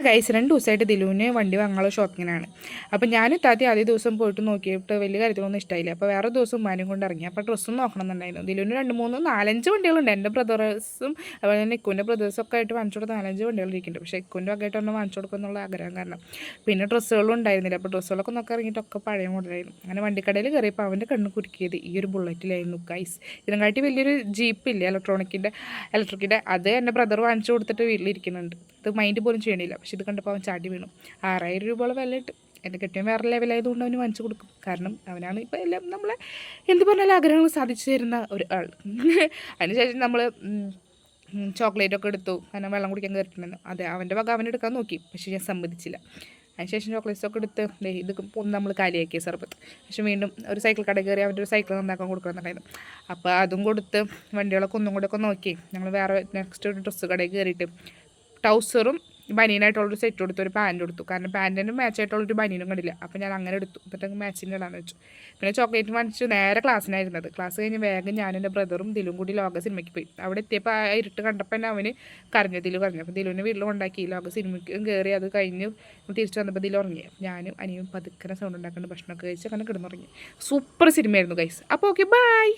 Guys 2 ദിവസമായിട്ട് ദിലുവിന് വണ്ടി വാങ്ങാനുള്ള ഷോപ്പിങ്ങിനാണ്. അപ്പോൾ ഞാൻ ആദ്യ ദിവസം പോയിട്ട് നോക്കിയിട്ട് വലിയ കാര്യത്തിലൊന്നും ഇഷ്ടമായില്ല. അപ്പോൾ വേറെ ദിവസം ഉമ്മാനെയും കൊണ്ട് ഇറങ്ങി. അപ്പോൾ ഡ്രസ്സും നോക്കണം എന്നുണ്ടായിരുന്നു. ദിലുവിന് 2, 3, 4, 5 വണ്ടികളുണ്ട്. എൻ്റെ ബ്രദേഴ്സും അതുപോലെ തന്നെ ഇക്കുവിൻ്റെ ബ്രദേഴ്സൊക്കെ ആയിട്ട് വാങ്ങിച്ചു കൊടുത്ത 4, 5 വണ്ടികൾ ഇരിക്കുന്നുണ്ട്. പക്ഷേ ഇക്കുവിൻ്റെ വകയായിട്ട് ഒന്നും വാങ്ങിച്ചു കൊടുക്കുമെന്നുള്ള ആഗ്രഹം കാരണം പിന്നെ ഡ്രസ്സുകളും ഉണ്ടായിരുന്നില്ല. അപ്പോൾ ഡ്രസ്സുകളൊക്കെ നോക്കി ഇറങ്ങിയിട്ടൊക്കെ പഴയ മോഡലായിരുന്നു. അങ്ങനെ വണ്ടിക്കടയിൽ കയറിയപ്പോൾ അവൻ്റെ കണ്ണ് കുരുക്കിയത് ഈ ഒരു ബുള്ളറ്റിലായിരുന്നു ഗൈസ്. ഇതിനെക്കാട്ടി വലിയൊരു ജീപ്പില്ല ഇലക്ട്രിക്കിൻ്റെ അത് എൻ്റെ ബ്രദർ വാങ്ങിച്ചു കൊടുത്തിട്ട് വീട്ടിലിരിക്കുന്നുണ്ട്. ഇത് മൈൻഡ് പോലും ചെയ്യണില്ല. പക്ഷെ ഇത് കണ്ടപ്പോൾ അവൻ ചാടി വീണു. 6000 രൂപയോളം വില ഇട്ട്. എൻ്റെ കെട്ടിയൻ വേറെ ലെവലായതുകൊണ്ട് അവന് വാങ്ങിച്ചു കൊടുക്കും. കാരണം അവനാണ് ഇപ്പോൾ എല്ലാം നമ്മളെ എന്ത് പറഞ്ഞാലും ആഗ്രഹങ്ങൾ സാധിച്ചു തരുന്ന ഒരു ആൾ. അതിനുശേഷം നമ്മൾ ചോക്ലേറ്റൊക്കെ എടുത്തു. കാരണം വെള്ളം കുടിക്കാൻ കയറിയിട്ടുണ്ടെന്ന്. അതെ അവൻ്റെ വക അവനെടുക്കാൻ നോക്കി. പക്ഷേ ഞാൻ സമ്മതിച്ചില്ല. അതിനുശേഷം ചോക്ലേറ്റ്സൊക്കെ എടുത്ത് ഇത് നമ്മൾ കാലിയാക്കിയ സർബത്ത്. പക്ഷെ വീണ്ടും ഒരു സൈക്കിൾ കട കയറി അവൻ്റെ ഒരു സൈക്കിൾ നന്നാക്കാൻ കൊടുക്കണമെന്നുണ്ടായിരുന്നു. അപ്പോൾ അതും കൊടുത്ത് വണ്ടികളൊക്കെ ഒന്നും കൂടെ ഒക്കെ നോക്കി ഞങ്ങൾ വേറെ നെക്സ്റ്റ് ഒരു ഡ്രസ്സ് കടയിൽ കയറിയിട്ട് ട്രൗസറും ബനീനായിട്ടുള്ളൊരു സെറ്റ് കൊടുത്തു, ഒരു പാൻറ്റ് കൊടുത്തു. കാരണം പാൻറ്റിനും മാച്ചായിട്ടുള്ളൊരു ബനീനും കണ്ടില്ല. അപ്പോൾ ഞാൻ അങ്ങനെ എടുത്തു. എന്നിട്ട് മാച്ചിൻ്റെ ഇടാന്ന് വെച്ചു. പിന്നെ ചോക്ലേറ്റ് വാങ്ങിച്ചു നേരെ ക്ലാസ്സിനായിരുന്നത്. ക്ലാസ് കഴിഞ്ഞ് വേഗം ഞാനും എൻ്റെ ബ്രദറും ദിലും കൂടി ലോക സിനിമയ്ക്ക് പോയി. അവിടെ എത്തിയപ്പോൾ ആ ഇരുട്ട് കണ്ടപ്പോൾ തന്നെ അവന് കരഞ്ഞു. ദിലു കരഞ്ഞു. അപ്പോൾ ദിലുവിനെ വീട്ടിൽ കൊണ്ടാക്കി ലോക സിനിമയ്ക്കും കയറി. അത് കഴിഞ്ഞ് തിരിച്ചു വന്നപ്പോൾ ദിലു ഉറങ്ങി. ഞാനും അനിയും പതുക്കനെ സൗണ്ട് ഉണ്ടാക്കേണ്ട ഭക്ഷണമൊക്കെ കഴിച്ച് അങ്ങനെ കിടന്നുറങ്ങി. സൂപ്പർ സിനിമയായിരുന്നു ഗൈസ്. അപ്പോൾ ഓക്കെ ബൈ.